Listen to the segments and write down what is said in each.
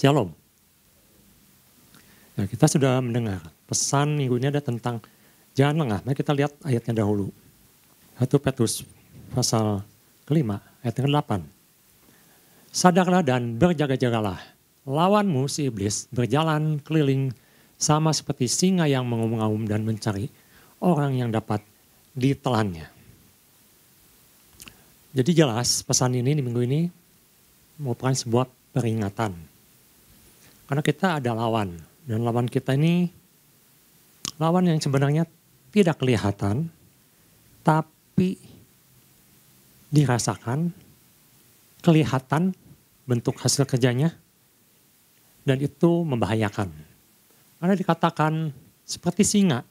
Shalom. Nah, kita sudah mendengar pesan minggu ini ada tentang jangan lengah. Mari kita lihat ayatnya dahulu. 1 Petrus pasal kelima ayat ke-8. Sadarlah dan berjaga-jagalah. Lawanmu si iblis berjalan keliling sama seperti singa yang mengaum-ngaum dan mencari orang yang dapat ditelannya. Jadi jelas pesan ini di minggu ini merupakan sebuah peringatan. Karena kita ada lawan. Dan lawan kita ini lawan yang sebenarnya tidak kelihatan. Tapi dirasakan, kelihatan bentuk hasil kerjanya. Dan itu membahayakan. Karena dikatakan seperti singa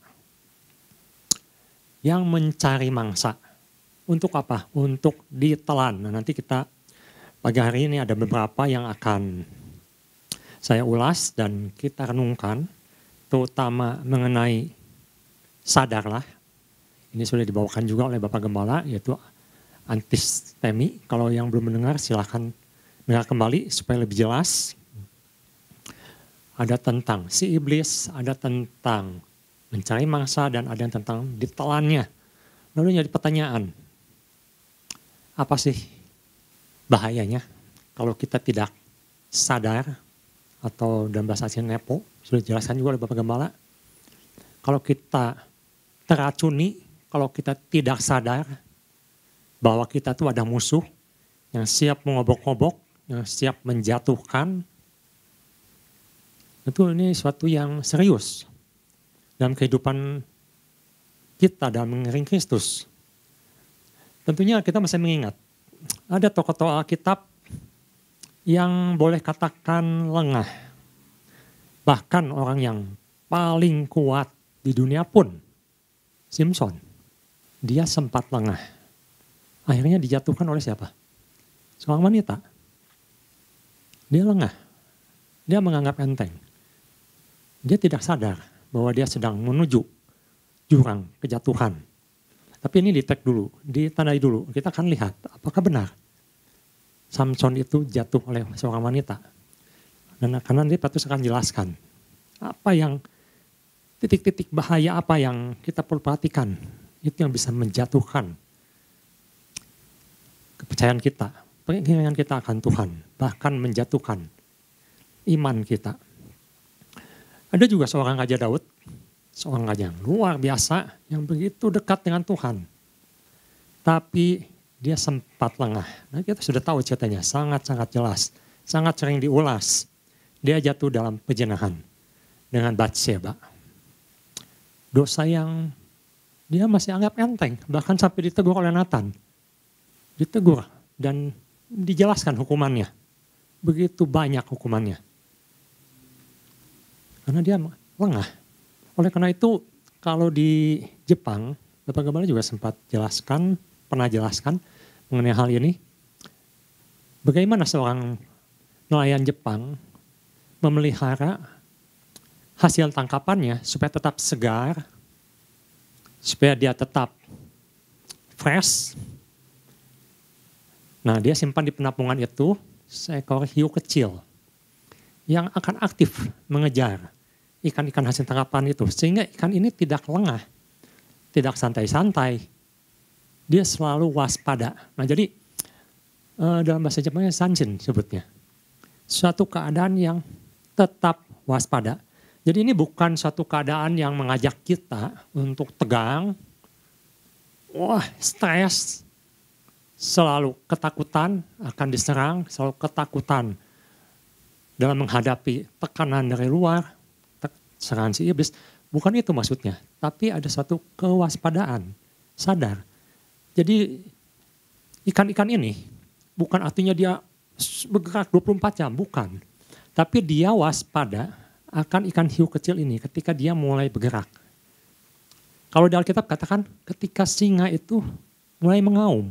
yang mencari mangsa. Untuk apa? Untuk ditelan. Nah, nanti kita pagi hari ini ada beberapa yang akan saya ulas dan kita renungkan. Terutama mengenai sadarlah. Ini sudah dibawakan juga oleh Bapak Gembala, yaitu antistemi. Kalau yang belum mendengar silahkan dengar kembali supaya lebih jelas. Ada tentang si iblis, ada tentang mencari mangsa, dan ada yang tentang ditelannya. Lalu jadi pertanyaan, apa sih bahayanya kalau kita tidak sadar, atau dalam bahasa Aceh nepo, sudah dijelaskan juga oleh Bapak Gembala. Kalau kita teracuni, kalau kita tidak sadar bahwa kita itu ada musuh yang siap mengobok-obok, yang siap menjatuhkan, itu ini suatu yang serius dalam kehidupan kita dalam mengiring Kristus. Tentunya kita masih mengingat, ada tokoh-tokoh Alkitab yang boleh katakan lengah. Bahkan orang yang paling kuat di dunia pun, Simpson, dia sempat lengah. Akhirnya dijatuhkan oleh siapa? Seorang wanita. Dia lengah. Dia menganggap enteng. Dia tidak sadar bahwa dia sedang menuju jurang kejatuhan. Tapi ini di-tag dulu, ditandai dulu. Kita akan lihat apakah benar Samson itu jatuh oleh seorang wanita. Dan karena nanti Petrus akan jelaskan apa yang titik-titik bahaya apa yang kita perlu perhatikan. Itu yang bisa menjatuhkan kepercayaan kita, pengiringan kita akan Tuhan. Bahkan menjatuhkan iman kita. Ada juga seorang Raja Daud, seorang raja yang luar biasa, yang begitu dekat dengan Tuhan. Tapi dia sempat lengah. Nah, kita sudah tahu ceritanya, sangat-sangat jelas. Sangat sering diulas. Dia jatuh dalam perzinahan dengan Batsheba. Dosa yang dia masih anggap enteng. Bahkan sampai ditegur oleh Nathan. Ditegur dan dijelaskan hukumannya. Begitu banyak hukumannya. Karena dia lengah. Oleh karena itu, kalau di Jepang, Bapak Gembala juga sempat jelaskan, pernah jelaskan mengenai hal ini. Bagaimana seorang nelayan Jepang memelihara hasil tangkapannya supaya tetap segar, supaya dia tetap fresh. Nah, dia simpan di penampungan itu seekor hiu kecil yang akan aktif mengejar ikan-ikan hasil tangkapan itu. Sehingga ikan ini tidak lengah, tidak santai-santai. Dia selalu waspada. Nah, jadi dalam bahasa Jepangnya sanshin sebutnya. Suatu keadaan yang tetap waspada. Jadi ini bukan suatu keadaan yang mengajak kita untuk tegang, stres, selalu ketakutan akan diserang, selalu ketakutan dalam menghadapi tekanan dari luar, serangan si iblis. Bukan itu maksudnya, tapi ada suatu kewaspadaan, sadar. Jadi ikan-ikan ini bukan artinya dia bergerak 24 jam, bukan. Tapi dia waspada akan ikan hiu kecil ini ketika dia mulai bergerak. Kalau di Alkitab katakan ketika singa itu mulai mengaum.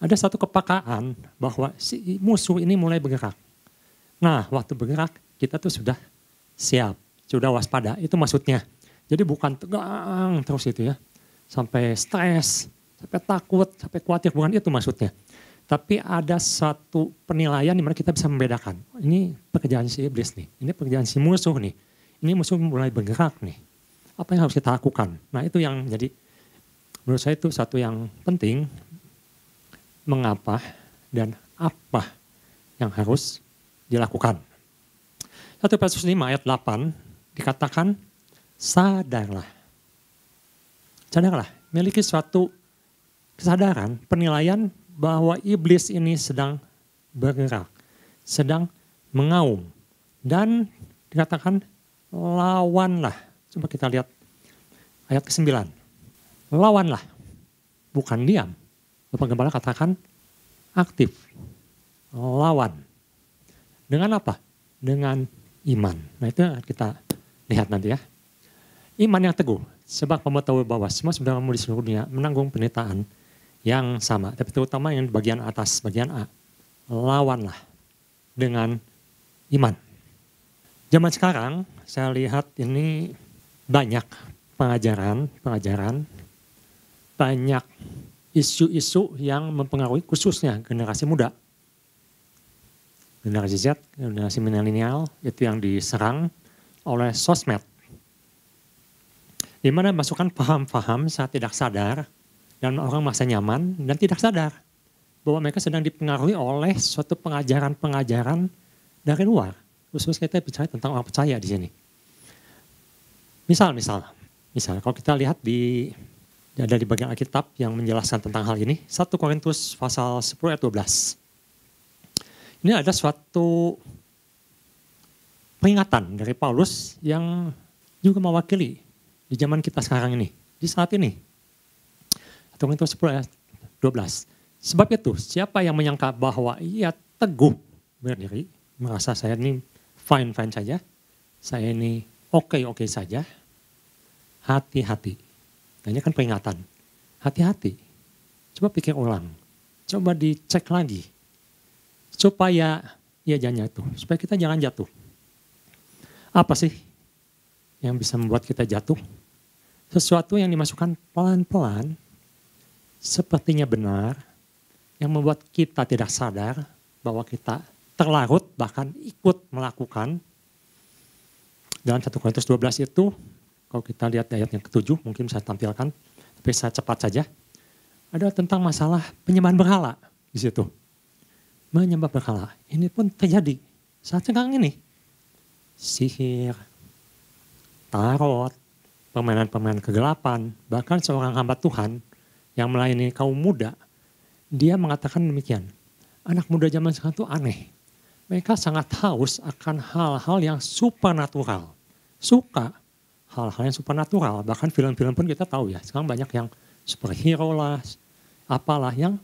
Ada satu kepekaan bahwa si musuh ini mulai bergerak. Nah, waktu bergerak kita tuh sudah siap, sudah waspada. Itu maksudnya. Jadi bukan tegang terus itu ya. Sampai stres, sampai takut, sampai khawatir. Bukan itu maksudnya. Tapi ada satu penilaian di mana kita bisa membedakan. Ini pekerjaan si iblis nih, ini pekerjaan si musuh nih. Ini musuh mulai bergerak nih. Apa yang harus kita lakukan? Nah itu yang jadi menurut saya itu satu yang penting. Mengapa dan apa yang harus dilakukan. 1 Petrus 5 ayat 8 dikatakan sadarlah. Sadarlah, miliki suatu kesadaran, penilaian bahwa iblis ini sedang bergerak, sedang mengaum. Dan dikatakan lawanlah. Coba kita lihat ayat ke-9. Lawanlah, bukan diam. Bapak Gembala katakan aktif, lawan. Dengan apa? Dengan iman. Nah itu kita lihat nanti ya. Iman yang teguh, sebab kamu tahu bahwa semua saudaramu di seluruh dunia menanggung penderitaan yang sama, tapi terutama yang di bagian atas, bagian A. Lawanlah dengan iman. Zaman sekarang saya lihat ini banyak pengajaran, banyak isu-isu yang mempengaruhi khususnya generasi muda. Generasi Z, generasi milenial itu yang diserang oleh sosmed. Di mana masukkan paham-paham saat tidak sadar dan orang merasa nyaman dan tidak sadar bahwa mereka sedang dipengaruhi oleh suatu pengajaran-pengajaran dari luar. Khusus kita bicara tentang orang percaya di sini. Misal kalau kita lihat ada di bagian Alkitab yang menjelaskan tentang hal ini, 1 Korintus pasal 10 ayat 12. Ini ada suatu peringatan dari Paulus yang juga mewakili di zaman kita sekarang ini, di saat ini. 1 Korintus 10 ayat 12. Sebab itu, siapa yang menyangka bahwa ia teguh berdiri, merasa saya ini fine-fine saja, saya ini oke-oke saja, hati-hati. Nah, ini kan peringatan, hati-hati. Coba pikir ulang, coba dicek lagi, supaya ia jangan jatuh, supaya kita jangan jatuh. Apa sih yang bisa membuat kita jatuh? Sesuatu yang dimasukkan pelan-pelan, sepertinya benar, yang membuat kita tidak sadar bahwa kita terlarut bahkan ikut melakukan. Dalam 1 Korintus 12 itu, kalau kita lihat ayat yang ke-7, mungkin saya tampilkan, tapi saya cepat saja. Ada tentang masalah penyembahan berhala di situ. Menyembah berhala, ini pun terjadi saat sekarang ini. Sihir, tarot, permainan-permainan kegelapan, bahkan seorang hamba Tuhan yang melayani kaum muda, dia mengatakan demikian. Anak muda zaman sekarang itu aneh. Mereka sangat haus akan hal-hal yang supernatural. Suka hal-hal yang supernatural. Bahkan film-film pun kita tahu ya. Sekarang banyak yang superhero lah, apalah yang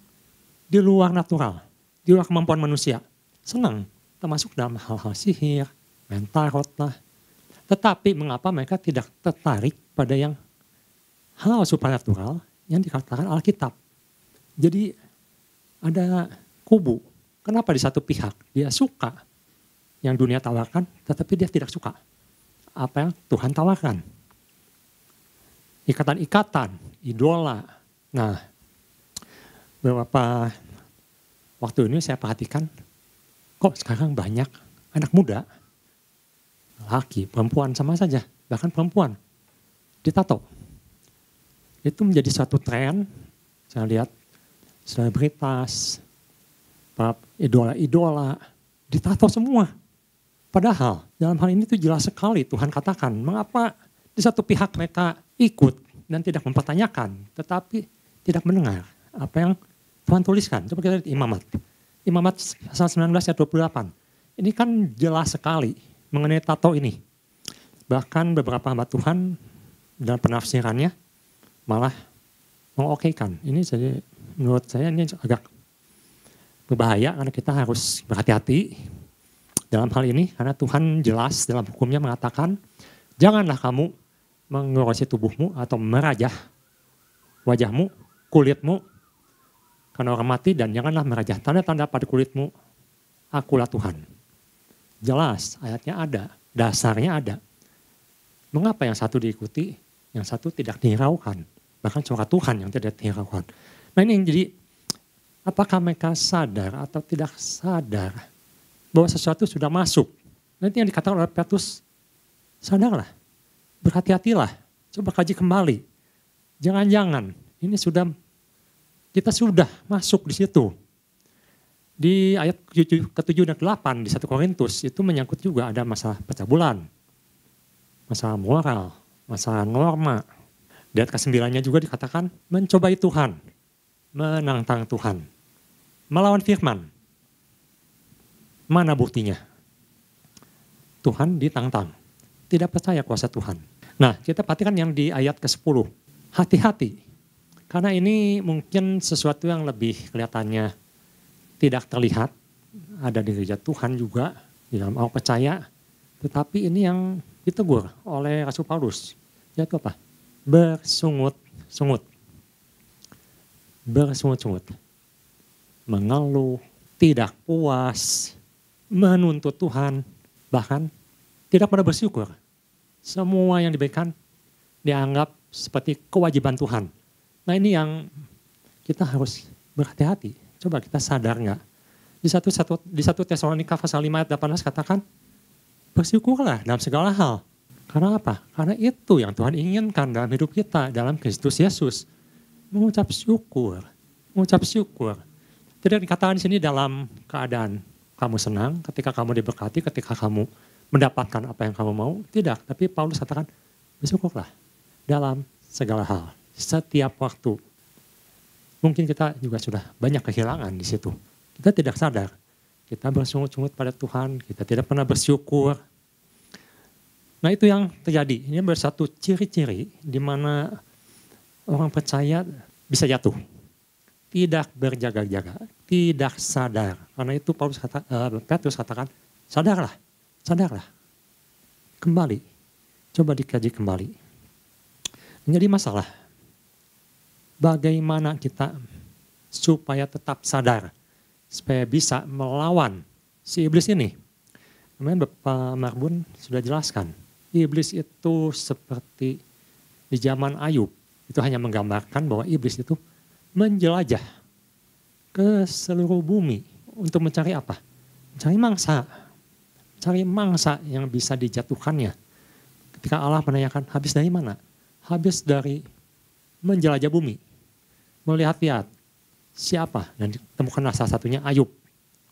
di luar natural. Di luar kemampuan manusia. Senang. Termasuk dalam hal-hal sihir, main tarot lah. Tetapi mengapa mereka tidak tertarik pada yang hal supernatural yang dikatakan Alkitab. Jadi ada kubu. Kenapa di satu pihak dia suka yang dunia tawarkan, tetapi dia tidak suka apa yang Tuhan tawarkan. Ikatan-ikatan, idola. Nah, beberapa waktu ini saya perhatikan, kok sekarang banyak anak muda, laki, perempuan sama saja, bahkan perempuan, ditato. Itu menjadi suatu tren, saya lihat selebritas, idola-idola, ditato semua. Padahal dalam hal ini itu jelas sekali Tuhan katakan, mengapa di satu pihak mereka ikut dan tidak mempertanyakan, tetapi tidak mendengar apa yang Tuhan tuliskan. Coba kita lihat Imamat. Imamat pasal 19 ayat 28. Ini kan jelas sekali mengenai tato ini. Bahkan beberapa hamba Tuhan dalam penafsirannya malah mengokekan. Ini jadi menurut saya ini agak berbahaya karena kita harus berhati-hati dalam hal ini. Karena Tuhan jelas dalam hukumnya mengatakan janganlah kamu mengurusi tubuhmu atau merajah wajahmu, kulitmu karena orang mati, dan janganlah merajah tanda-tanda pada kulitmu, akulah Tuhan. Jelas ayatnya ada, dasarnya ada. Mengapa yang satu diikuti, yang satu tidak dihiraukan? Bahkan suara Tuhan yang tidak dihiraukan. Nah ini yang jadi Apakah mereka sadar atau tidak sadar bahwa sesuatu sudah masuk? Nanti yang dikatakan oleh Petrus, sadarlah, berhati-hatilah, coba kaji kembali. Jangan-jangan ini kita sudah masuk di situ. Di ayat ke-7 dan ke-8 di 1 Korintus itu menyangkut juga ada masalah percabulan, masalah moral, masalah norma. Di ayat ke-9-nya juga dikatakan mencobai Tuhan, menantang Tuhan, melawan firman. Mana buktinya? Tuhan ditantang, tidak percaya kuasa Tuhan. Nah, kita perhatikan yang di ayat ke-10. Hati-hati, karena ini mungkin sesuatu yang lebih kelihatannya tidak terlihat, ada di gereja Tuhan juga, di dalam orang percaya, tetapi ini yang ditegur oleh Rasul Paulus, yaitu apa? Bersungut-sungut. Bersungut-sungut. Mengeluh, tidak puas, menuntut Tuhan, bahkan tidak pernah bersyukur. Semua yang diberikan dianggap seperti kewajiban Tuhan. Nah ini yang kita harus berhati-hati. Coba kita sadar nggak? Di 1 Tesalonika pasal 5 ayat 18 katakan, bersyukurlah dalam segala hal. Karena apa? Karena itu yang Tuhan inginkan dalam hidup kita, dalam Kristus Yesus. Mengucap syukur. Mengucap syukur. Tidak dikatakan di sini dalam keadaan kamu senang, ketika kamu diberkati, ketika kamu mendapatkan apa yang kamu mau. Tidak, tapi Paulus katakan, bersyukurlah dalam segala hal. Setiap waktu. Mungkin kita juga sudah banyak kehilangan di situ. Kita tidak sadar. Kita bersungut-sungut pada Tuhan, kita tidak pernah bersyukur. Nah itu yang terjadi. Ini bersatu ciri-ciri di mana orang percaya bisa jatuh. Tidak berjaga-jaga, tidak sadar. Karena itu Petrus katakan, sadarlah, sadarlah. Kembali, coba dikaji kembali. Menjadi masalah. Bagaimana kita supaya tetap sadar, supaya bisa melawan si iblis ini. Kemarin Bapak Marbun sudah jelaskan, iblis itu seperti di zaman Ayub, itu hanya menggambarkan bahwa iblis itu menjelajah ke seluruh bumi untuk mencari apa? Mencari mangsa yang bisa dijatuhkannya. Ketika Allah menanyakan, habis dari mana? Habis dari menjelajah bumi, melihat-lihat siapa, dan ditemukanlah salah satunya Ayub,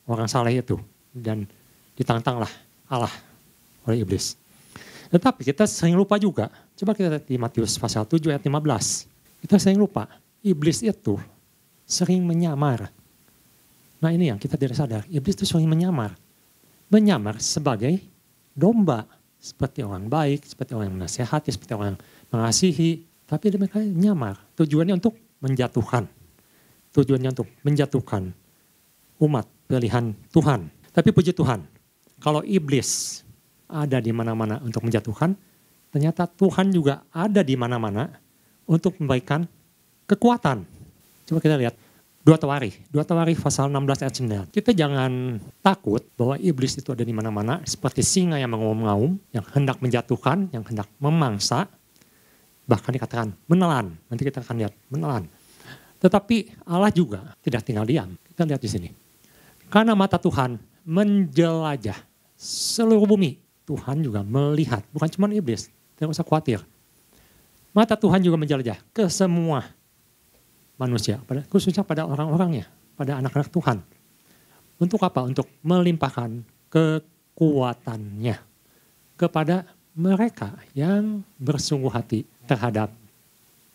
orang saleh itu, dan ditantanglah Allah oleh iblis. Tetapi kita sering lupa juga, coba kita lihat di Matius pasal 7 ayat 15, kita sering lupa, iblis itu sering menyamar. Nah ini yang kita tidak sadar, iblis itu sering menyamar sebagai domba, seperti orang baik, seperti orang yang menasihati, seperti orang yang mengasihi. Tapi mereka nyamar, tujuannya untuk menjatuhkan. Tujuannya untuk menjatuhkan umat pilihan Tuhan. Tapi puji Tuhan, kalau iblis ada di mana-mana untuk menjatuhkan, ternyata Tuhan juga ada di mana-mana untuk memberikan kekuatan. Coba kita lihat, 2 Tawarikh pasal 16 ayat 9. Kita jangan takut bahwa iblis itu ada di mana-mana, seperti singa yang mengaum-ngaum, yang hendak menjatuhkan, yang hendak memangsa, bahkan dikatakan menelan. Nanti kita akan lihat menelan. Tetapi Allah juga tidak tinggal diam. Kita lihat di sini. Karena mata Tuhan menjelajah seluruh bumi. Tuhan juga melihat. Bukan cuma iblis. Tidak usah khawatir. Mata Tuhan juga menjelajah ke semua manusia. Khususnya pada orang-orangnya. Pada anak-anak Tuhan. Untuk apa? Untuk melimpahkan kekuatannya kepada mereka yang bersungguh hati terhadap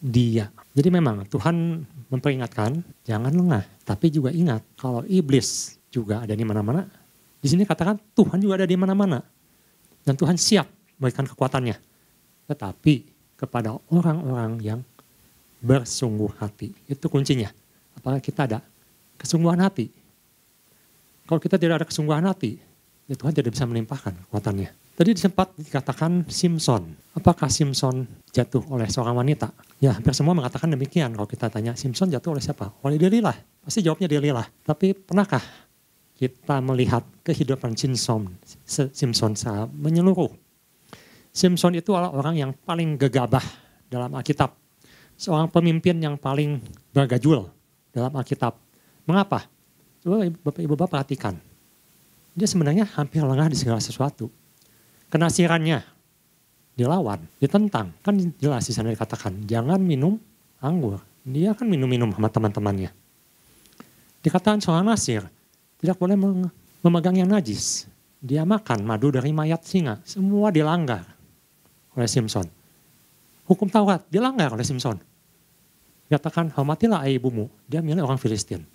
Dia. Jadi memang Tuhan memperingatkan, jangan lengah. Tapi juga ingat, kalau iblis juga ada di mana-mana, di sini katakan Tuhan juga ada di mana-mana. Dan Tuhan siap memberikan kekuatannya. Tetapi kepada orang-orang yang bersungguh hati. Itu kuncinya. Apakah kita ada kesungguhan hati? Kalau kita tidak ada kesungguhan hati, ya Tuhan tidak bisa melimpahkan kekuatannya. Tadi sempat dikatakan Simson. Apakah Simson jatuh oleh seorang wanita? Ya hampir semua mengatakan demikian. Kalau kita tanya Simson jatuh oleh siapa? Oleh Delilah. Pasti jawabnya Delilah. Tapi pernahkah kita melihat kehidupan Simson secara menyeluruh? Simson itu adalah orang yang paling gegabah dalam Alkitab. Seorang pemimpin yang paling bergajul dalam Alkitab. Mengapa? Coba Bapak Ibu perhatikan. Dia sebenarnya hampir lengah di segala sesuatu. Kenasirannya dilawan, ditentang. Kan jelas di sana dikatakan, jangan minum anggur. Dia kan minum-minum sama teman-temannya. Dikatakan seorang nasir, tidak boleh memegang yang najis. Dia makan madu dari mayat singa. Semua dilanggar oleh Simson. Hukum Taurat dilanggar oleh Simson. Dikatakan, hormatilah ayah ibumu. Dia milih orang Filistin.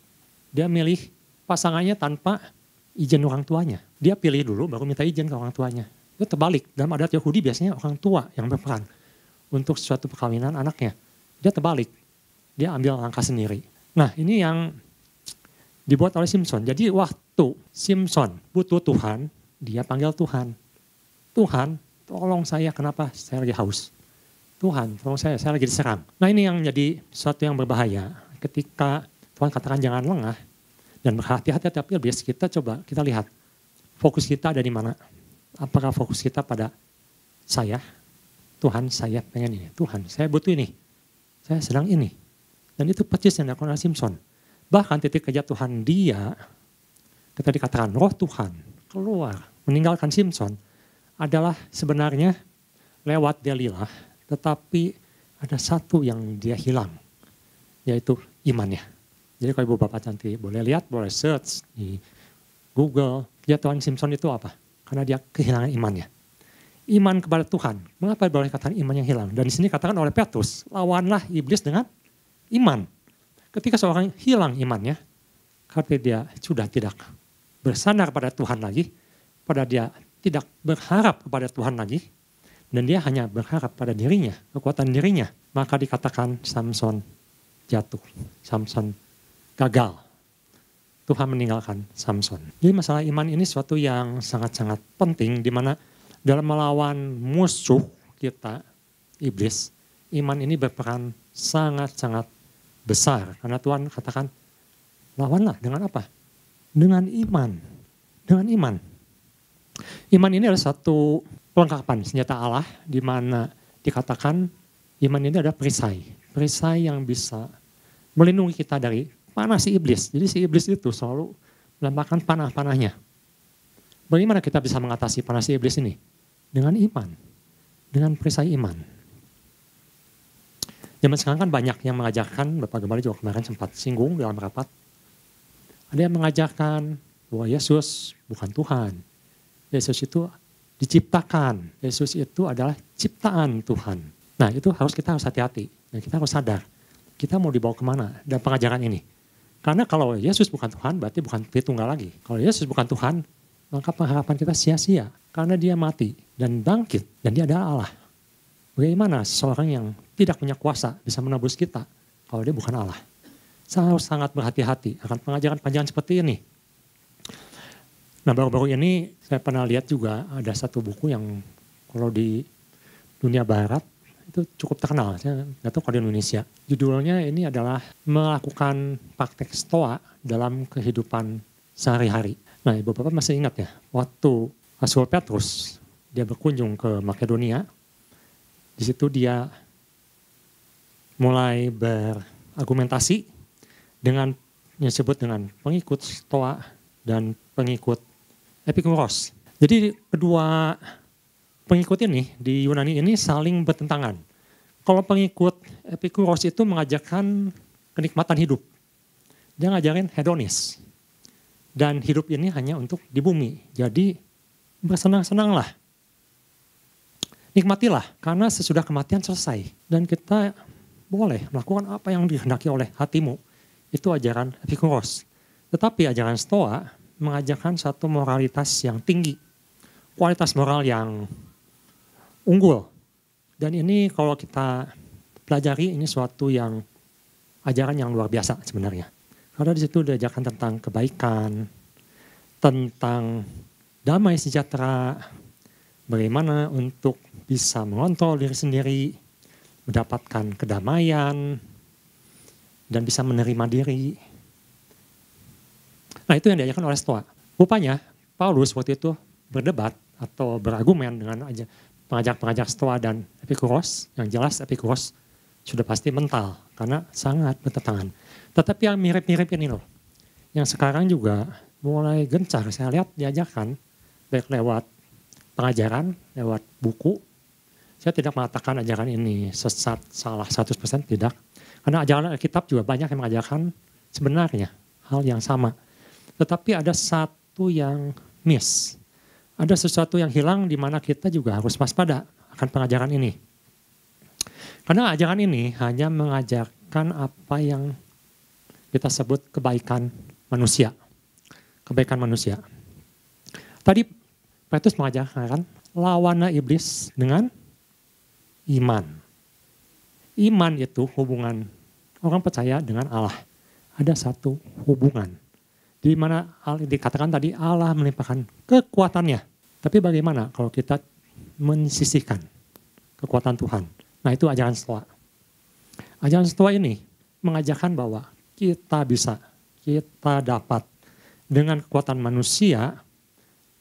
Dia milih pasangannya tanpa izin orang tuanya. Dia pilih dulu baru minta izin ke orang tuanya. Itu terbalik. Dalam adat Yahudi biasanya orang tua yang berperan untuk suatu perkawinan anaknya. Dia terbalik. Dia ambil langkah sendiri. Nah ini yang dibuat oleh Simson. Jadi waktu Simson butuh Tuhan, dia panggil Tuhan. Tuhan, tolong saya, kenapa saya lagi haus. Tuhan, tolong saya lagi diserang. Nah ini yang menjadi sesuatu yang berbahaya. Ketika Tuhan katakan jangan lengah dan berhati-hati, tapi bias kita coba kita lihat fokus kita ada di mana. Apakah fokus kita pada saya, Tuhan saya pengen ini, Tuhan saya butuh ini, saya sedang ini. Dan itu persis yang dilakukan oleh Simson. Bahkan titik kejatuhan dia, ketika dikatakan roh Tuhan keluar meninggalkan Simson adalah sebenarnya lewat Delilah, tetapi ada satu yang dia hilang, yaitu imannya. Jadi kalau ibu bapak nanti boleh lihat, boleh search di Google, kejatuhan Simson itu apa? Karena dia kehilangan imannya. Iman kepada Tuhan. Mengapa boleh katakan iman yang hilang? Dan di sini katakan oleh Petrus, lawanlah iblis dengan iman. Ketika seorang hilang imannya, karena dia sudah tidak bersandar pada Tuhan lagi, pada dia tidak berharap kepada Tuhan lagi, dan dia hanya berharap pada dirinya, kekuatan dirinya, maka dikatakan Samson jatuh, Samson gagal. Tuhan meninggalkan Samson. Jadi masalah iman ini suatu yang sangat-sangat penting, di mana dalam melawan musuh kita, iblis, iman ini berperan sangat-sangat besar. Karena Tuhan katakan, lawanlah dengan apa? Dengan iman. Dengan iman. Iman ini adalah satu pelengkapan senjata Allah, di mana dikatakan iman ini adalah perisai. Perisai yang bisa melindungi kita dari panas si iblis. Jadi si iblis itu selalu melambangkan panah-panahnya. Bagaimana kita bisa mengatasi panas si iblis ini? Dengan iman. Dengan perisai iman. Zaman sekarang kan banyak yang mengajarkan, Bapak Gembala juga kemarin sempat singgung dalam rapat. Ada yang mengajarkan bahwa Yesus bukan Tuhan. Yesus itu diciptakan. Yesus itu adalah ciptaan Tuhan. Nah itu kita harus hati-hati. Dan kita harus sadar. Kita mau dibawa kemana dalam pengajaran ini. Karena kalau Yesus bukan Tuhan, berarti bukan Tritunggal lagi. Kalau Yesus bukan Tuhan, maka pengharapan kita sia-sia. Karena dia mati dan bangkit. Dan dia adalah Allah. Bagaimana seseorang yang tidak punya kuasa bisa menebus kita kalau dia bukan Allah. Saya harus sangat berhati-hati akan pengajaran-pengajaran seperti ini. Nah baru-baru ini saya pernah lihat juga ada satu buku yang kalau di dunia barat itu cukup terkenal, saya nggak tahu kalau di Indonesia. Judulnya ini adalah melakukan praktek stoa dalam kehidupan sehari-hari. Nah ibu bapak masih ingat ya, waktu Rasul Petrus dia berkunjung ke Makedonia, di situ dia mulai berargumentasi dengan yang disebut dengan pengikut stoa dan pengikut Epikuros. Jadi kedua pengikut ini di Yunani ini saling bertentangan. Kalau pengikut Epikuros itu mengajarkan kenikmatan hidup. Dia ngajarin hedonis. Dan hidup ini hanya untuk di bumi. Jadi bersenang-senanglah. Nikmatilah karena sesudah kematian selesai. Dan kita boleh melakukan apa yang dikehendaki oleh hatimu. Itu ajaran Epikuros. Tetapi ajaran Stoa mengajarkan satu moralitas yang tinggi. Kualitas moral yang unggul. Dan ini kalau kita pelajari ini suatu yang ajaran yang luar biasa sebenarnya. Karena di situ diajarkan tentang kebaikan, tentang damai sejahtera, bagaimana untuk bisa mengontrol diri sendiri, mendapatkan kedamaian, dan bisa menerima diri. Nah itu yang diajarkan oleh Stoa. Rupanya Paulus waktu itu berdebat atau berargumen dengan pengajar-pengajar Stoa dan Epikuros. Yang jelas Epikuros sudah pasti mental karena sangat bertentangan. Tetapi yang mirip-mirip ini loh. yang sekarang juga mulai gencar saya lihat diajarkan, baik lewat pengajaran, lewat buku. Saya tidak mengatakan ajaran ini sesat, salah 100% tidak. Karena ajaran Alkitab juga banyak yang mengajarkan sebenarnya hal yang sama. Tetapi ada satu yang miss. Ada sesuatu yang hilang di mana kita juga harus waspada akan pengajaran ini. Karena ajaran ini hanya mengajarkan apa yang kita sebut kebaikan manusia. Kebaikan manusia. Tadi Petrus mengajarkan lawanlah iblis dengan iman. Iman itu hubungan orang percaya dengan Allah. Ada satu hubungan. Di mana dikatakan tadi Allah melimpahkan kekuatannya. Tapi bagaimana kalau kita mensisihkan kekuatan Tuhan? Nah itu ajaran Stoa. Ajaran Stoa ini mengajarkan bahwa kita dapat dengan kekuatan manusia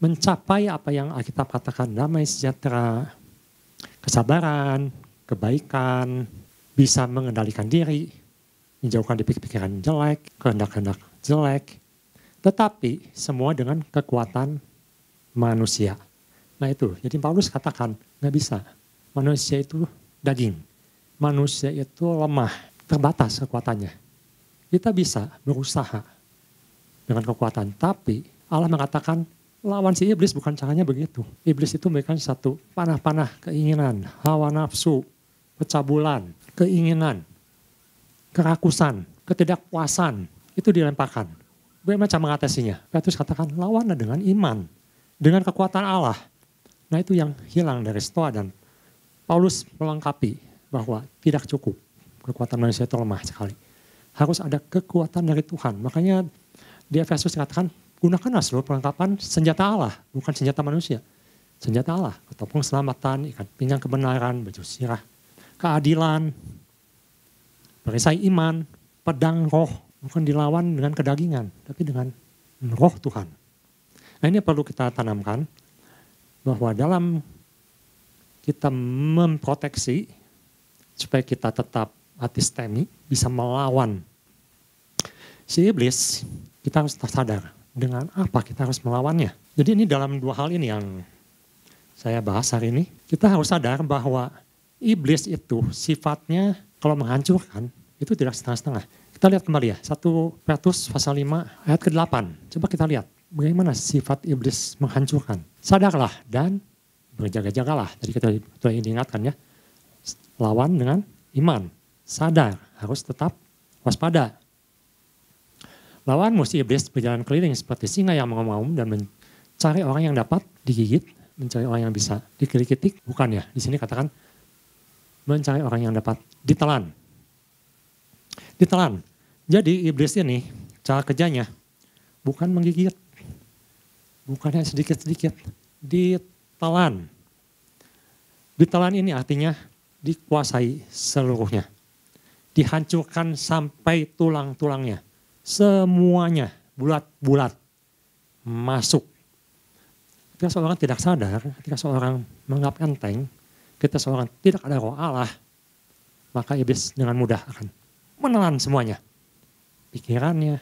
mencapai apa yang Alkitab katakan, damai sejahtera, kesabaran, kebaikan, bisa mengendalikan diri, menjauhkan pikiran jelek, kehendak-kehendak jelek, tetapi semua dengan kekuatan manusia. Nah itu, jadi Paulus katakan nggak bisa. Manusia itu daging, manusia itu lemah, terbatas kekuatannya. Kita bisa berusaha dengan kekuatan, tapi Allah mengatakan lawan si iblis bukan caranya begitu. Iblis itu memberikan satu panah-panah keinginan, hawa nafsu, pencabulan, keinginan, kerakusan, ketidakpuasan, itu dilemparkan. Bagaimana cara mengatasinya? Petrus katakan lawanlah dengan iman, dengan kekuatan Allah. Nah itu yang hilang dari Stoa dan Paulus melengkapi bahwa tidak cukup. Kekuatan manusia itu lemah sekali. Harus ada kekuatan dari Tuhan. Makanya di Efesus dikatakan gunakanlah seluruh perlengkapan senjata Allah, bukan senjata manusia. Senjata Allah, ataupun keselamatan, ikat pinggang kebenaran, baju sirah, keadilan, perisai iman, pedang roh, bukan dilawan dengan kedagingan, tapi dengan roh Tuhan. Nah ini perlu kita tanamkan, bahwa dalam kita memproteksi, supaya kita tetap antistemi, bisa melawan si iblis, kita harus sadar dengan apa kita harus melawannya. Jadi ini dalam dua hal ini yang saya bahas hari ini. Kita harus sadar bahwa iblis itu sifatnya kalau menghancurkan itu tidak setengah-setengah. Kita lihat kembali ya, 1 Petrus pasal 5 ayat ke-8. Coba kita lihat bagaimana sifat iblis menghancurkan. Sadarlah dan berjaga-jagalah. Tadi kita sudah diingatkan ya. Lawan dengan iman. Sadar, harus tetap waspada. Lawan musuh iblis berjalan keliling seperti singa yang mengaum dan mencari orang yang dapat digigit, mencari orang yang bisa dikelikitik. Bukan ya, di sini katakan mencari orang yang dapat ditelan. Ditelan. Jadi iblis ini cara kerjanya bukan menggigit, bukannya sedikit-sedikit, ditelan. Ditelan ini artinya dikuasai seluruhnya. Dihancurkan sampai tulang-tulangnya. Semuanya bulat-bulat masuk. Ketika seorang tidak sadar, ketika seorang menganggap enteng, ketika seorang tidak ada roh Allah, maka iblis dengan mudah akan menelan semuanya. Pikirannya,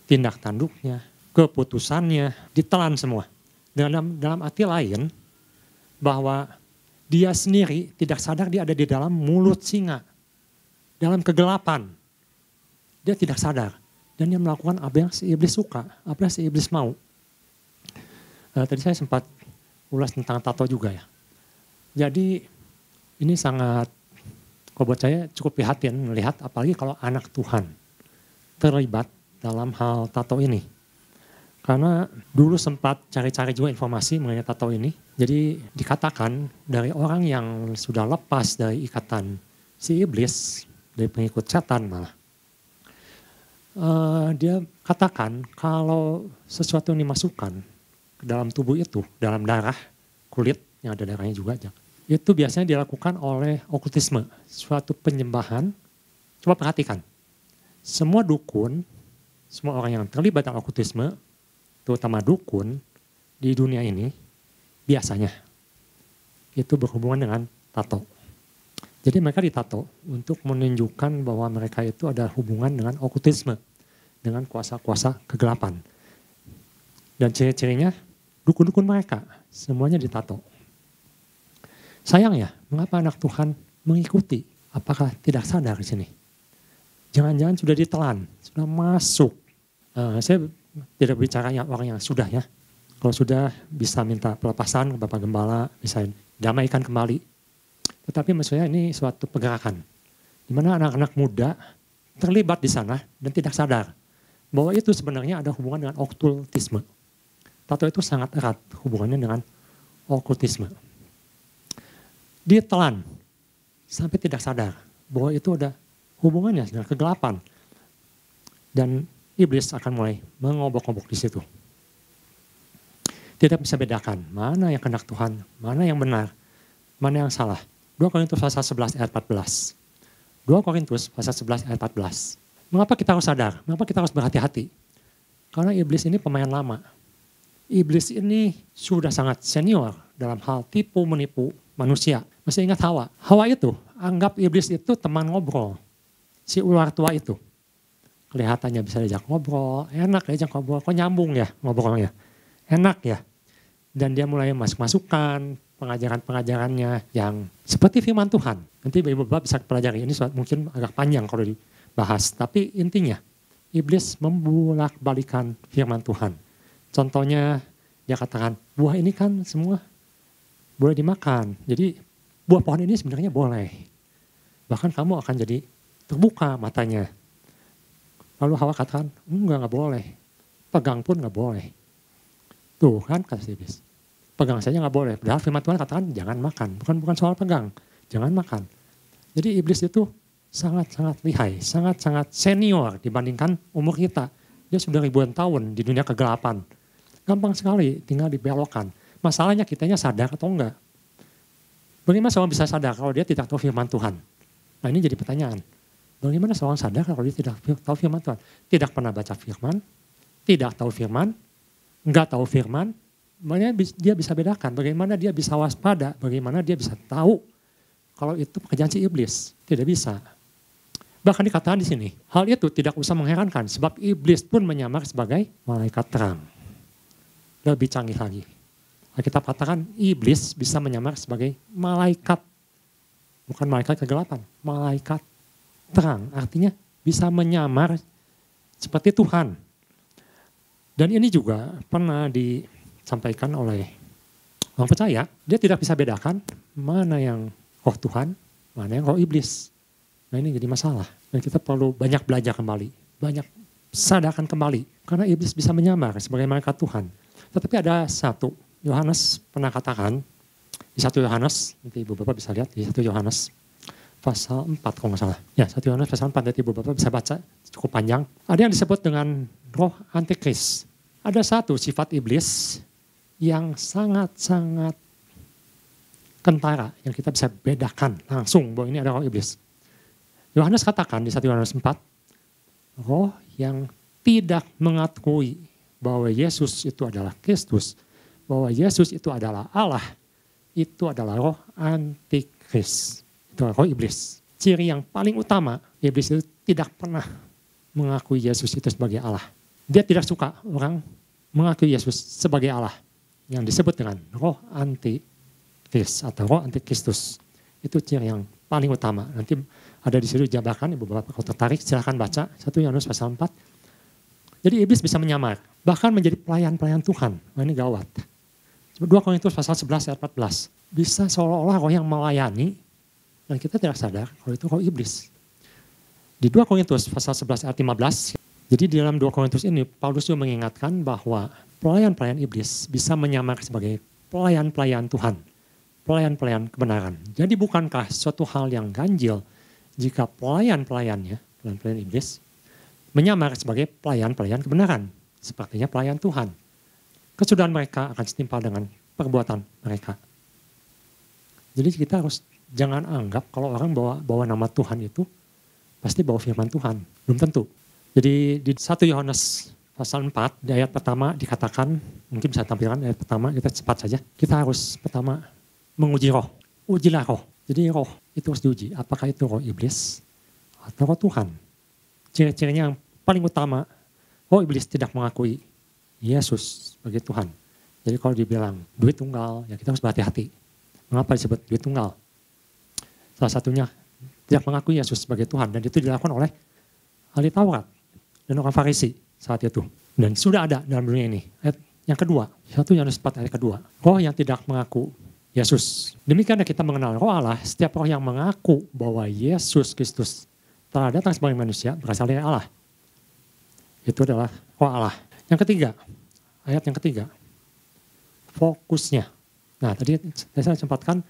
tindak tanduknya, keputusannya, ditelan semua. Dalam arti lain, bahwa dia sendiri tidak sadar dia ada di dalam mulut singa. Dalam kegelapan. Dia tidak sadar. Dan dia melakukan apa yang si iblis suka, apa yang si iblis mau. Tadi saya sempat ulas tentang tato juga ya. Jadi ini sangat, kalau buat saya cukup prihatin melihat apalagi kalau anak Tuhan terlibat dalam hal tato ini. Karena dulu sempat cari-cari juga informasi mengenai tato ini. Jadi dikatakan dari orang yang sudah lepas dari ikatan si iblis, dari pengikut setan malah. Dia katakan kalau sesuatu yang dimasukkan ke dalam tubuh itu, dalam darah, kulit, yang ada darahnya juga, itu biasanya dilakukan oleh okultisme, suatu penyembahan. Coba perhatikan, semua dukun, semua orang yang terlibat dalam okultisme, terutama dukun di dunia ini, biasanya itu berhubungan dengan tato. Jadi mereka ditato untuk menunjukkan bahwa mereka itu ada hubungan dengan okultisme. dengan kuasa-kuasa kegelapan. Dan ciri-cirinya dukun-dukun mereka semuanya ditato. Sayang ya, mengapa anak Tuhan mengikuti? Apakah tidak sadar di sini? Jangan-jangan sudah ditelan, sudah masuk. Saya tidak bicara orang yang sudah ya. Kalau sudah bisa minta pelepasan ke Bapak Gembala, bisa damaikan kembali. Tetapi maksudnya ini suatu pergerakan. Di mana anak-anak muda terlibat di sana dan tidak sadar bahwa itu sebenarnya ada hubungan dengan okultisme. Tato itu sangat erat hubungannya dengan okultisme. Ditelan sampai tidak sadar bahwa itu ada hubungannya dengan kegelapan. Dan iblis akan mulai mengobok-obok di situ. Tidak bisa bedakan mana yang kehendak Tuhan, mana yang benar, mana yang salah. 2 Korintus pasal 11 ayat 14. 2 Korintus pasal 11 ayat 14. Mengapa kita harus sadar? Mengapa kita harus berhati-hati? Karena iblis ini pemain lama. Iblis ini sudah sangat senior dalam hal tipu menipu manusia. Masih ingat Hawa? Hawa itu anggap iblis itu teman ngobrol. Si ular tua itu. Kelihatannya bisa diajak ngobrol, enak diajak ngobrol, kok nyambung ya ngobrolnya. Enak ya. Dan dia mulai masuk-masukan pengajaran-pengajarannya yang seperti firman Tuhan. Nanti Bapak bisa pelajari, ini mungkin agak panjang kalau dibahas. Tapi intinya, iblis membulak-balikan firman Tuhan. Contohnya dia katakan, buah ini kan semua boleh dimakan. Jadi buah pohon ini sebenarnya boleh. Bahkan kamu akan jadi terbuka matanya. Lalu Hawa katakan, enggak boleh. Pegang pun enggak boleh. Tuh kan kata iblis. Pegang saja enggak boleh. Padahal firman Tuhan katakan jangan makan. Bukan soal pegang. Jangan makan. Jadi iblis itu sangat-sangat lihai. Sangat-sangat senior dibandingkan umur kita. Dia sudah ribuan tahun di dunia kegelapan. Gampang sekali tinggal dibelokkan. Masalahnya kitanya sadar atau enggak. Bagaimana seorang bisa sadar kalau dia tidak tahu firman Tuhan? Nah ini jadi pertanyaan. Bagaimana seorang sadar kalau dia tidak tahu firman Tuhan? Tidak pernah baca firman, tidak tahu firman, enggak tahu firman, bagaimana dia bisa bedakan? Bagaimana dia bisa waspada? Bagaimana dia bisa tahu kalau itu pekerjaan si iblis? Tidak bisa. Bahkan dikatakan di sini, hal itu tidak usah mengherankan sebab iblis pun menyamar sebagai malaikat terang. Lebih canggih lagi. Kita katakan iblis bisa menyamar sebagai malaikat. Bukan malaikat kegelapan, malaikat terang. Artinya bisa menyamar seperti Tuhan. Dan ini juga pernah disampaikan oleh orang percaya. Dia tidak bisa bedakan mana yang roh Tuhan, mana yang roh iblis. Nah ini jadi masalah. Dan kita perlu banyak belajar kembali. Banyak sadarkan kembali. Karena iblis bisa menyamar sebagai malaikat Tuhan. Tetapi ada satu. Yohanes pernah katakan di 1 Yohanes, nanti Ibu Bapak bisa lihat di 1 Yohanes pasal 4 kalau nggak salah. Ya 1 Yohanes pasal 4, nanti Ibu Bapak bisa baca, cukup panjang. Ada yang disebut dengan roh antikris. Ada satu sifat iblis yang sangat-sangat kentara, yang kita bisa bedakan langsung bahwa ini ada roh iblis. Yohanes katakan di 1 Yohanes 4, roh yang tidak mengakui bahwa Yesus itu adalah Kristus, bahwa Yesus itu adalah Allah, itu adalah roh antikris. Itu roh iblis. Ciri yang paling utama, iblis itu tidak pernah mengakui Yesus itu sebagai Allah. Dia tidak suka orang mengakui Yesus sebagai Allah. Yang disebut dengan roh antikris atau roh antikristus. Itu ciri yang paling utama. Nanti ada di situ dijabarkan, Ibu Bapak kalau tertarik silahkan baca 1 Yohanes pasal 4. Jadi iblis bisa menyamar, bahkan menjadi pelayan-pelayan Tuhan. Nah, ini gawat. 2 Korintus pasal 11 ayat 14. Bisa seolah-olah roh yang melayani, dan kita tidak sadar kalau itu roh iblis. Di 2 Korintus pasal 11 ayat 15, jadi di dalam 2 Korintus ini, Paulus juga mengingatkan bahwa pelayan-pelayan iblis bisa menyamar sebagai pelayan-pelayan Tuhan. Pelayan-pelayan kebenaran. Jadi bukankah suatu hal yang ganjil jika pelayan-pelayannya, pelayan-pelayan iblis, menyamar sebagai pelayan-pelayan kebenaran. Sepertinya pelayan Tuhan. Kesudahan mereka akan setimpal dengan perbuatan mereka. Jadi kita harus jangan anggap kalau orang bawa nama Tuhan itu pasti bawa firman Tuhan. Belum tentu. Jadi di 1 Yohanes pasal 4 di ayat pertama dikatakan, mungkin bisa tampilkan ayat pertama, kita cepat saja. Kita harus pertama menguji roh. Ujilah roh. Jadi roh itu harus diuji. Apakah itu roh iblis atau roh Tuhan? Ciri-cirinya yang paling utama Oh, iblis tidak mengakui Yesus sebagai Tuhan. Jadi kalau dibilang duit tunggal, ya kita harus berhati-hati. Mengapa disebut duit tunggal? Salah satunya tidak mengakui Yesus sebagai Tuhan, dan itu dilakukan oleh ahli Taurat dan orang Farisi saat itu. Dan sudah ada dalam dunia ini. Ayat yang kedua, 1 Yohanes 4 ayat kedua. Roh yang tidak mengaku Yesus. Demikian kita mengenal roh Allah, setiap roh yang mengaku bahwa Yesus Kristus telah datang sebagai manusia berasal dari Allah. Itu adalah roh Allah. Yang ketiga, ayat yang ketiga, fokusnya. Nah tadi saya sempatkan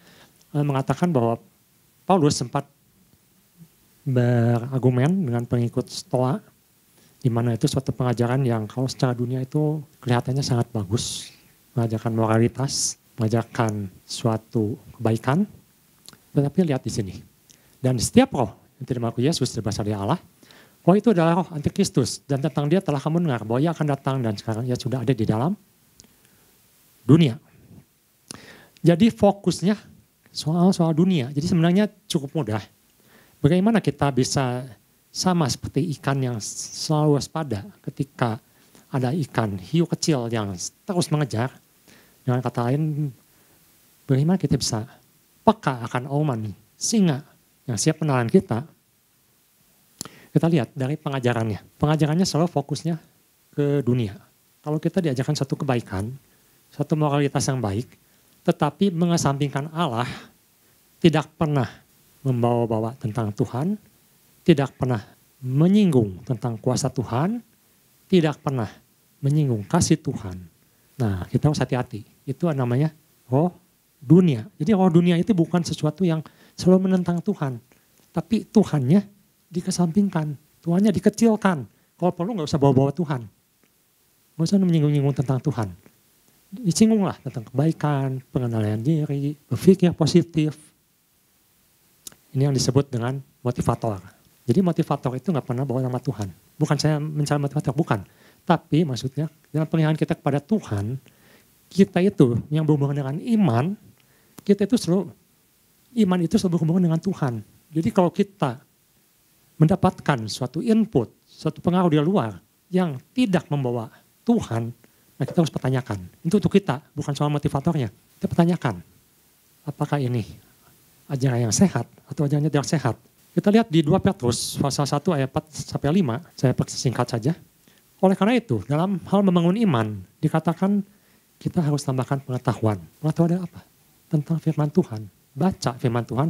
mengatakan bahwa Paulus sempat berargumen dengan pengikut Stoa, di mana itu suatu pengajaran yang kalau secara dunia itu kelihatannya sangat bagus, mengajarkan moralitas, mengajarkan suatu kebaikan, tetapi lihat di sini. Dan setiap roh yang tidak mengaku Yesus berasal dari Allah, roh itu adalah roh antikristus, dan tentang dia telah kamu dengar bahwa ia akan datang dan sekarang ia sudah ada di dalam dunia. Jadi fokusnya soal dunia. Jadi sebenarnya cukup mudah. Bagaimana kita bisa sama seperti ikan yang selalu waspada ketika ada ikan hiu kecil yang terus mengejar. Dengan kata lain, bagaimana kita bisa peka akan auman singa yang siap menelan kita. Kita lihat dari pengajarannya. Pengajarannya selalu fokusnya ke dunia. Kalau kita diajarkan satu kebaikan, satu moralitas yang baik, tetapi mengesampingkan Allah, tidak pernah membawa-bawa tentang Tuhan, tidak pernah menyinggung tentang kuasa Tuhan, tidak pernah menyinggung kasih Tuhan. Nah, kita harus hati-hati. Itu namanya roh dunia. Jadi roh dunia itu bukan sesuatu yang selalu menentang Tuhan, tapi Tuhannya dikesampingkan, Tuhannya dikecilkan. Kalau perlu nggak usah bawa-bawa Tuhan. Nggak usah menyinggung-nyinggung tentang Tuhan. Disinggunglah tentang kebaikan, pengenalan diri, berpikir positif. Ini yang disebut dengan motivator. Jadi motivator itu nggak pernah bawa nama Tuhan. Bukan saya mencari motivator, bukan. Tapi maksudnya dalam pengalihan kita kepada Tuhan, kita itu yang berhubungan dengan iman, kita itu selalu, iman itu selalu berhubungan dengan Tuhan. Jadi kalau kita mendapatkan suatu input, suatu pengaruh dari luar yang tidak membawa Tuhan, nah kita harus pertanyakan. Itu untuk kita, bukan soal motivatornya. Kita pertanyakan, apakah ini ajaran yang sehat atau ajaran yang tidak sehat. Kita lihat di 2 Petrus pasal 1 ayat 4-5, saya singkat saja. Oleh karena itu, dalam hal membangun iman, dikatakan kita harus tambahkan pengetahuan. Pengetahuan ada apa? Tentang firman Tuhan. Baca firman Tuhan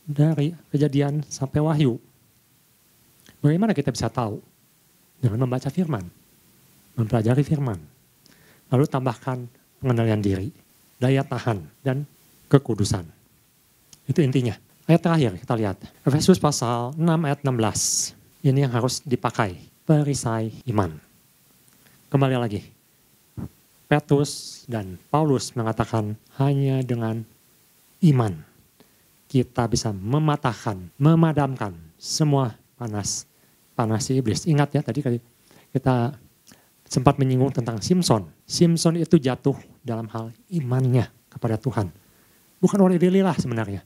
dari Kejadian sampai Wahyu. Bagaimana kita bisa tahu? Dengan membaca firman, mempelajari firman. Lalu tambahkan pengendalian diri, daya tahan, dan kekudusan. Itu intinya. Ayat terakhir kita lihat. Efesus pasal 6 ayat 16. Ini yang harus dipakai. Perisai iman. Kembali lagi. Petrus dan Paulus mengatakan hanya dengan iman kita bisa mematahkan, memadamkan semua panas si iblis. Ingat ya tadi kita sempat menyinggung tentang Simson. Simson itu jatuh dalam hal imannya kepada Tuhan. Bukan oleh Delilah sebenarnya.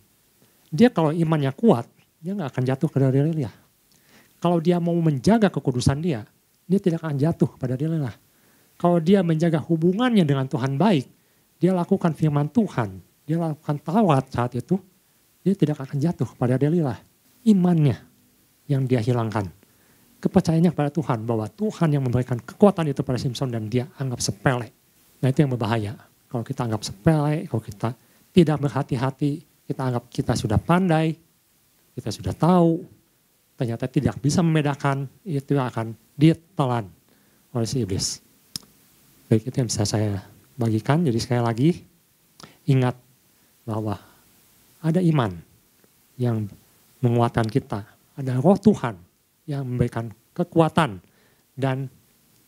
Dia kalau imannya kuat, dia nggak akan jatuh kepada Delilah. Kalau dia mau menjaga kekudusan dia tidak akan jatuh pada Delilah. Kalau dia menjaga hubungannya dengan Tuhan baik, dia lakukan firman Tuhan, dia lakukan Taurat saat itu, dia tidak akan jatuh pada Delilah. Imannya yang dia hilangkan. Kepercayaannya kepada Tuhan bahwa Tuhan yang memberikan kekuatan itu pada Simson dan dia anggap sepele. Nah itu yang berbahaya. Kalau kita anggap sepele, kalau kita tidak berhati-hati, kita anggap kita sudah pandai, kita sudah tahu, ternyata tidak bisa membedakan, itu akan ditelan oleh si iblis. Baik, itu yang bisa saya bagikan. Jadi sekali lagi, ingat bahwa ada iman yang menguatkan kita. Ada roh Tuhan yang memberikan kekuatan. Dan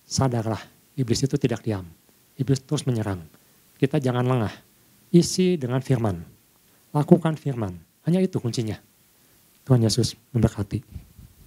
sadarlah, iblis itu tidak diam. Iblis terus menyerang. Kita jangan lengah. Isi dengan firman. Lakukan firman. Hanya itu kuncinya. Tuhan Yesus memberkati.